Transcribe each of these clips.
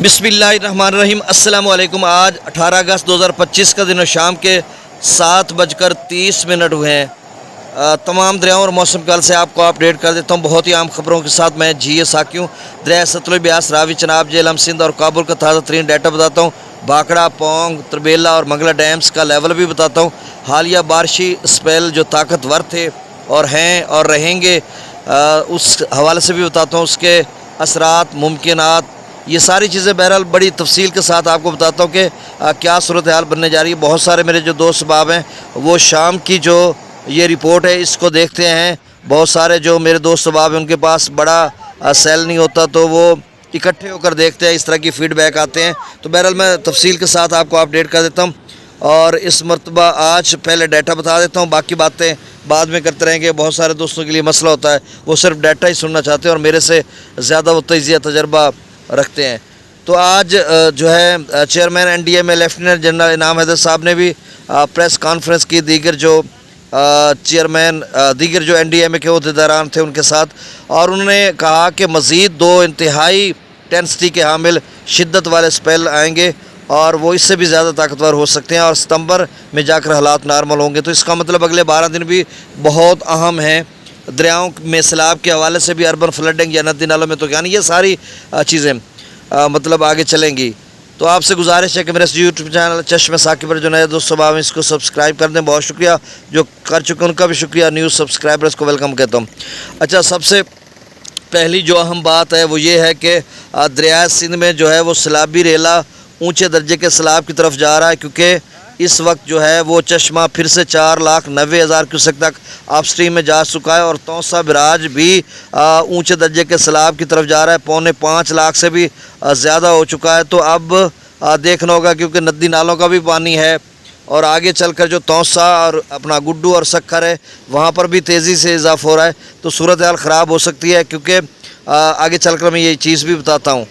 बिस्मिल्लाहिर्रहमानिर्रहीम। अस्सलाम वालेकुम। आज 18 अगस्त 2025 का दिन शाम के 7:30 हुए हैं। तमाम दरियाओं और मौसम के हाल से आपको अपडेट कर देता हूँ बहुत ही आम खबरों के साथ। मैं जी साकी हूँ। दरिया सतलुज, ब्यास, रावी, चनाब, झेलम, सिंध और काबुल का ताज़ा तरीन डाटा बताता हूँ। भाखड़ा, पोंग, तरबेला और मंगला डैम्स का लेवल भी बताता हूँ। हालिया बारिशी स्पेल जो ताकतवर थे और हैं और रहेंगे, उस हवाले से भी बताता हूँ। उसके असरात, मुमकिनात, ये सारी चीज़ें बहरहाल बड़ी तफसील के साथ आपको बताता हूँ कि क्या सूरत हाल बनने जा रही है। बहुत सारे मेरे जो दोस्त अहबाब हैं वो शाम की जो ये रिपोर्ट है इसको देखते हैं। बहुत सारे जो मेरे दोस्त अहबाब हैं उनके पास बड़ा सेल नहीं होता तो वो इकट्ठे होकर देखते हैं, इस तरह की फ़ीडबैक आते हैं। तो बहरहाल मैं तफसील के साथ आपको अपडेट कर देता हूँ। और इस मरतबा आज पहले डाटा बता देता हूँ, बाकी बातें बाद में करते रहेंगे। बहुत सारे दोस्तों के लिए मसला होता है, वो सिर्फ डाटा ही सुनना चाहते हैं और मेरे से ज़्यादा वो तजिया तजर्बा रखते हैं। तो आज जो है चेयरमैन एनडीए में लेफ्टिनेंट जनरल इनाम हैदर साहब ने भी प्रेस कॉन्फ्रेंस की। दीगर जो चेयरमैन दीगर जो एनडीए के अहदेदारान थे उनके साथ, और उन्होंने कहा कि मज़ीद 2 इंतहाई टेंसिटी के हामिल शिद्दत वाले स्पेल आएंगे और वो इससे भी ज़्यादा ताकतवर हो सकते हैं और सितंबर में जाकर हालात नॉर्मल होंगे। तो इसका मतलब अगले 12 दिन भी बहुत अहम हैं। दरियाओं में सैलाब के हवाले से भी, अर्बन फ्लडिंग या नदी नालों में तो यानी ये सारी चीज़ें मतलब आगे चलेंगी। तो आपसे गुजारिश है कि मेरे यूट्यूब चैनल चश्मे साकी पर जो नए दोस्त हैं इसको सब्सक्राइब कर दें। बहुत शुक्रिया, जो कर चुके उनका भी शुक्रिया। न्यूज़ सब्सक्राइबर्स को वेलकम कहता हूँ। अच्छा, सबसे पहली जो अहम बात है वो ये है कि दरिया सिंध में जो है वो सैलाबी रेला ऊँचे दर्जे के सैलाब की तरफ जा रहा है, क्योंकि इस वक्त जो है वो चश्मा फिर से 4,90,000 क्यूसेक तक आप स्ट्रीम में जा चुका है और तौसा बराज भी ऊंचे दर्जे के सैलाब की तरफ जा रहा है। 4.25 लाख से भी ज़्यादा हो चुका है। तो अब देखना होगा, क्योंकि नदी नालों का भी पानी है और आगे चलकर जो तौसा और अपना गुड्डू और सक्खर है वहाँ पर भी तेज़ी से इजाफ़ा हो रहा है। तो सूरत हाल ख़राब हो सकती है, क्योंकि आगे चलकर मैं ये चीज़ भी बताता हूँ।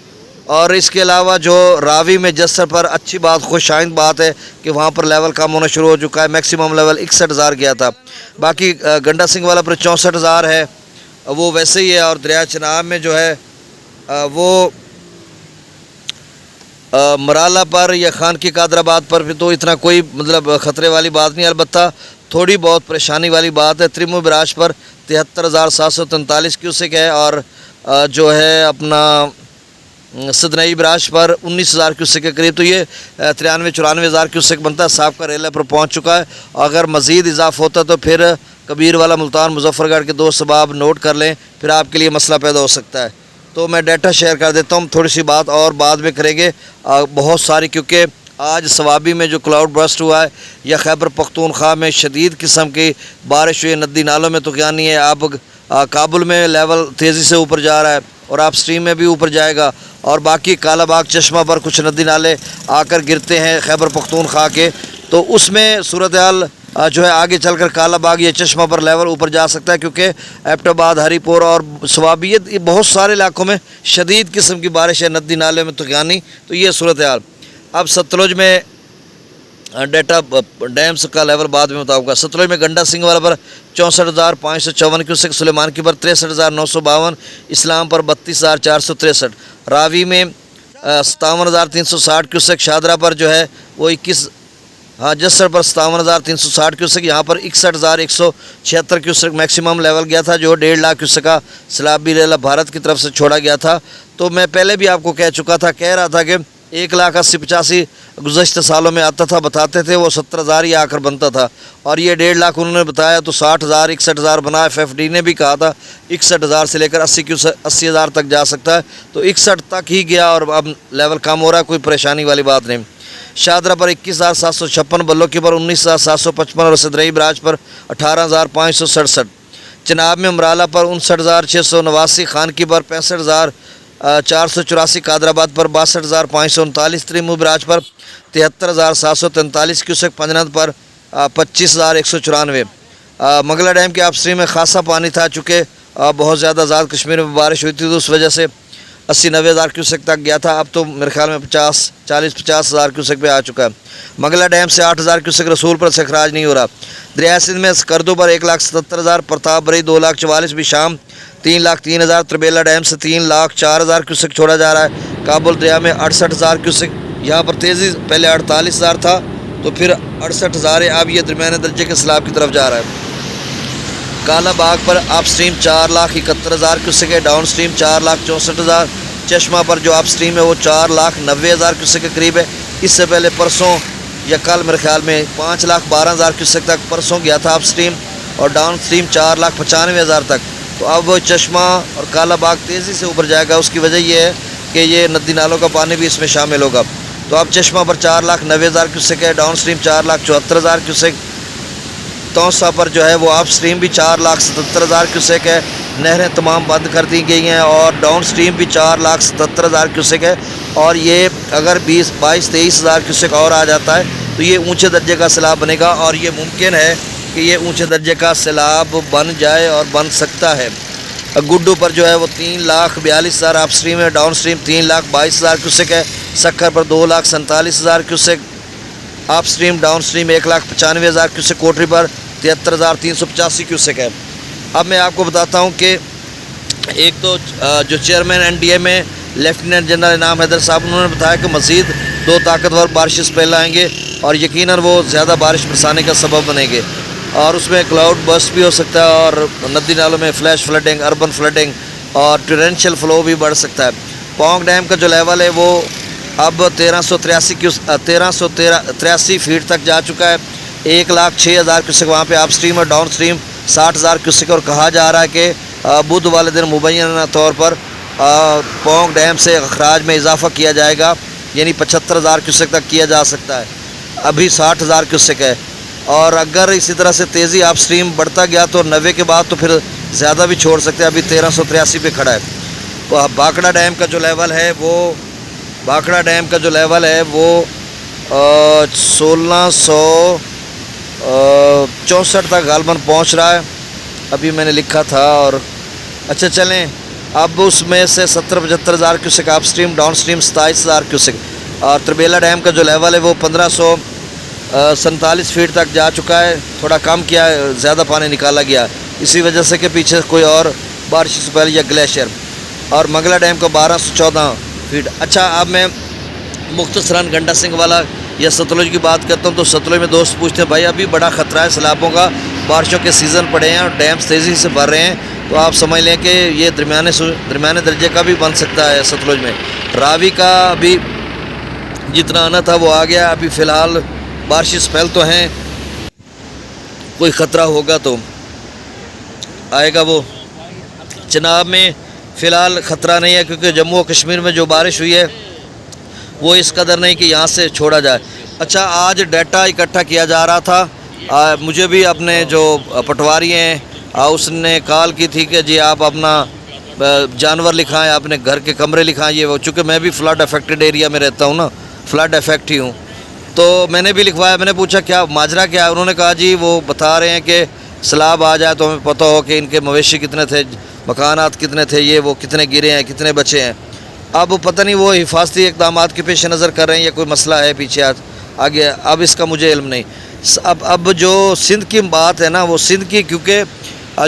और इसके अलावा जो रावी में जस्सर पर अच्छी बात, खुशाइंद बात है कि वहाँ पर लेवल कम होना शुरू हो चुका है। मैक्सिमम लेवल 61,000 गया था। बाकी गंडा सिंह वाला पर 64,000 है, वो वैसे ही है। और दरिया चनाब में जो है वो मराला पर या खान की कादराबाद पर भी तो इतना कोई मतलब ख़तरे वाली बात नहीं, अलबत्ता थोड़ी बहुत परेशानी वाली बात है। त्रिमु बराज पर 73,743 क्यूसेक है और जो है अपना सदनई बराज पर 19,000 क्यूसेक के करीब। तो ये 93-94,000 क्यूसेक बनता है। साहब का रेला पर पहुंच चुका है। अगर मज़ीद इजाफा होता तो फिर कबीर वाला, मुल्तान, मुजफ्फरगढ़ के दोस्त सबाब नोट कर लें, फिर आपके लिए मसला पैदा हो सकता है। तो मैं डाटा शेयर कर देता हूँ, थोड़ी सी बात और बाद में करेंगे बहुत सारी, क्योंकि आज सवाबी में जो क्लाउड बर्स्ट हुआ है या खैबर पख्तूनख्वा में शदीद किस्म की बारिश हुई नदी नालों में, तो क्या नहीं है। अब काबुल में लेवल तेज़ी से ऊपर जा रहा है और आप स्ट्रीम में भी ऊपर जाएगा। और बाकी कालाबाग चश्मा पर कुछ नदी नाले आकर गिरते हैं खैबर पख्तूनख्वा के, तो उसमें सूरत हाल जो है आगे चलकर कालाबाग या चश्मा पर लेवल ऊपर जा सकता है, क्योंकि एबटाबाद, हरीपुर और सवाबियत ये बहुत सारे इलाकों में शदीद किस्म की बारिश है, नदी नाले में तो क्या नहीं। तो ये सूरत हाल। अब सतलुज में डाटा डैम्स का लेवल बाद में बताऊँगा। सतलुज में गंडा सिंह वाला पर 64,554 क्यूसेक, सुलेमान की पर 63,952, इस्लाम पर 32,463, रावी में 57,360 क्यूसेक, शादरा पर जो है वो 21, जस्सर पर 57,360 क्यूसेक, यहाँ पर 61,176 क्यूसेक मैक्सिमम लेवल गया था, जो 1.5 लाख क्यूसेक का सैलाबी रेला भारत की तरफ से छोड़ा गया था। तो मैं पहले भी आपको कह रहा था कि 1,80,85 गुज़श्ता सालों में आता था, बताते थे वो 70,000 ही आकर बनता था, और ये 1.5 लाख उन्होंने बताया तो 60,000 61,000 बना। FFD ने भी कहा था 61,000 से लेकर 80,000 तक जा सकता है, तो 61 तक ही गया और अब लेवल कम हो रहा है, कोई परेशानी वाली बात नहीं। शादरा पर 21,756, बल्लोकी पर 19,755 और सदरई बराज पर 18,567, चनाब में मराला पर 59,689, खान की पर 65,484, कादराबाद पर 62,539, त्रिमु बराज पर 73,743 क्यूसेक, पंजनद पर 25,194। मंगला डैम के अपस्ट्रीम में खासा पानी था, चूँकि बहुत ज़्यादा आज़ाद कश्मीर में बारिश हुई थी तो उस वजह से 80-90,000 क्यूसेक तक गया था। अब तो मेरे ख्याल में 40-50,000 क्यूसेक पे आ चुका है। मंगला डैम से 8,000 क्यूसेक रसूल पर से खराज नहीं हो रहा। दरिया सिंध में स्कर्दो पर 1,77,000, प्रताप बरी 2,44,000, भी शाम 3,03,000, تربیلا ڈیم سے 3,04,000 کیوسک چھوڑا جا رہا ہے. کابل دریا میں 68,000 کیوسک. یہاں پر تیزی پہلے 48,000 تھا تو پھر 68,000 ہے. اب یہ درمیانے درجے کے سیلاب کی طرف جا رہا ہے. کالا باغ پر اپ سٹریم 4,71,000 کیوسک ہے، ڈاؤن سٹریم 4,64,000. چشمہ پر جو اپ سٹریم ہے وہ 4,90,000 کیوسک کے قریب ہے. اس سے پہلے پرسوں یا کل میرے خیال میں 5,12,000 کیوسک تک پرسوں گیا تھا اپ سٹریم، اور ڈاؤن سٹریم 4,95,000 تک. تو اب چشمہ اور کالا باغ تیزی سے اوپر جائے گا. اس کی وجہ یہ ہے کہ یہ ندی نالوں کا پانی بھی اس میں شامل ہوگا. تو اب چشمہ پر 4,90,000 کیوسک ہے، ڈاؤن سٹریم 4,74,000 کیوسک. توسا پر جو ہے وہ اپ سٹریم بھی 4,77,000 کیوسک ہے. نہریں تمام بند کر دی گئی ہیں اور ڈاؤن سٹریم بھی 4,77,000 کیوسک ہے. اور یہ اگر 22,000-23,000 کیوسک اور آ جاتا ہے تو یہ اونچے درجے کا سیلاب بنے گا، اور یہ ممکن ہے کہ یہ اونچے درجے کا سیلاب بن جائے اور بن سکتا ہے. گڈو پر جو ہے وہ 3,42,000 اپ سٹریم ہے، ڈاؤن سٹریم 3,22,000 کیوسک ہے. سکھر پر 2,47,000 cusec upstream, downstream 1,95,000 cusec. Kotri پر 73,385 کیوسک ہے. اب میں آپ کو بتاتا ہوں کہ ایک تو جو چیئرمین NDA میں لیفٹیننٹ جنرل انعام حیدر صاحب، انہوں نے بتایا کہ مزید 2 طاقتور بارشیں پہل آئیں گے اور یقیناً وہ زیادہ بارش برسانے کا سبب بنیں گے، اور اس میں کلاؤڈ برسٹ بھی ہو سکتا ہے، اور ندی نالوں میں فلیش فلڈنگ، اربن فلڈنگ اور ٹورینشل فلو بھی بڑھ سکتا ہے. پونگ ڈیم کا جو لیول ہے وہ اب 1383 فیٹ تک جا چکا ہے. 1,06,000 کیوسک وہاں پہ اپ سٹریم اور ڈاؤن سٹریم 60,000 کیوسک. اور کہا جا رہا ہے کہ بدھ والے دن مبینہ طور پر پونگ ڈیم سے اخراج میں اضافہ کیا جائے گا، یعنی 75,000 کیوسک تک کیا جا سکتا ہے. ابھی 60,000 کیوسک ہے، اور اگر اسی طرح سے تیزی اپ سٹریم بڑھتا گیا تو 90 کے بعد تو پھر زیادہ بھی چھوڑ سکتے ہیں. ابھی 1383 پہ کھڑا ہے. باکڑا ڈیم کا جو لیول ہے وہ 1,664 تک غالباً پہنچ رہا ہے. ابھی میں نے لکھا تھا. اور اچھا چلیں، اب اس میں سے 70-75,000 kiosk upstream, down stream 27,000 kiosk. اور تربیلا ڈیم کا جو لیول ہے وہ 1,547 فیٹ تک جا چکا ہے. تھوڑا کم کیا ہے، زیادہ پانی نکالا گیا اسی وجہ سے کہ پیچھے کوئی اور بارش سے پہلے یا گلیشیئر. اور منگلا ڈیم کا 1,214 فیٹ. اچھا، اب میں مختصراً گنڈا سنگھ والا یا ستلج کی بات کرتا ہوں. تو ستلج میں دوست پوچھتے ہیں بھائی ابھی بڑا خطرہ ہے سیلابوں کا، بارشوں کے سیزن پڑے ہیں اور ڈیمز تیزی سے بھر رہے ہیں، تو آپ سمجھ لیں کہ یہ درمیانے درجے کا بھی بن سکتا ہے ستلج میں. راوی کا ابھی جتنا آنا تھا وہ آ گیا. ابھی فی الحال بارشیں سپیل تو ہیں، کوئی خطرہ ہوگا تو آئے گا. وہ چناب میں فی الحال خطرہ نہیں ہے، کیونکہ جموں و کشمیر میں جو بارش ہوئی ہے وہ اس قدر نہیں کہ یہاں سے چھوڑا جائے. اچھا، آج ڈیٹا اکٹھا کیا جا رہا تھا. مجھے بھی اپنے جو پٹواری ہیں اس نے کال کی تھی کہ جی آپ اپنا جانور لکھائیں، اپنے گھر کے کمرے لکھائیں. یہ وہ چونکہ میں بھی فلڈ افیکٹڈ ایریا میں رہتا ہوں نا، فلڈ افیکٹ ہی ہوں، تو میں نے بھی لکھوایا. میں نے پوچھا کیا ماجرا کیا ہے، انہوں نے کہا جی وہ بتا رہے ہیں کہ سیلاب آ جائے تو ہمیں پتہ ہو کہ ان کے مویشی کتنے تھے، مکانات کتنے تھے، یہ وہ کتنے گرے ہیں، کتنے بچے ہیں. اب پتہ نہیں وہ حفاظتی اقدامات کے پیش نظر کر رہے ہیں یا کوئی مسئلہ ہے پیچھے آگے، اب اس کا مجھے علم نہیں. اب جو سندھ کی بات ہے نا، وہ سندھ کی، کیونکہ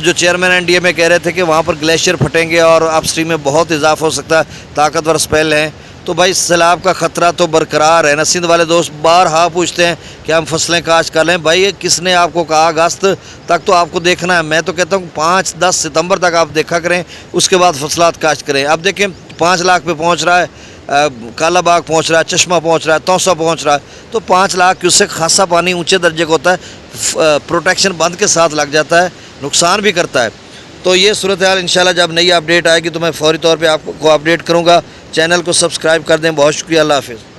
جو چیئرمین NDA میں کہہ رہے تھے کہ وہاں پر گلیشیئر پھٹیں گے اور اپ سٹریم میں بہت اضافہ ہو سکتا ہے، طاقتور سپیل ہیں، تو بھائی سیلاب کا خطرہ تو برقرار ہے نا. سندھ والے دوست بارہا پوچھتے ہیں کہ ہم فصلیں کاشت کر لیں. بھائی کس نے آپ کو کہا اگست تک تو آپ کو دیکھنا ہے. میں تو کہتا ہوں 5-10 ستمبر تک آپ دیکھا کریں، اس کے بعد فصلات کاشت کریں. اب دیکھیں 5 لاکھ پہ پہنچ رہا ہے، کالا باغ پہنچ رہا ہے، چشمہ پہنچ رہا ہے، توسا پہنچ رہا ہے. تو 5 لاکھ کیوسک خاصا پانی اونچے درجے کا ہوتا ہے، پروٹیکشن بند کے ساتھ لگ جاتا ہے، نقصان بھی کرتا ہے. تو یہ صورتحال انشاءاللہ جب نئی اپڈیٹ آئے گی تو میں فوری طور پہ آپ کو اپڈیٹ کروں گا. چینل کو سبسکرائب کر دیں. بہت شکریہ. اللہ حافظ.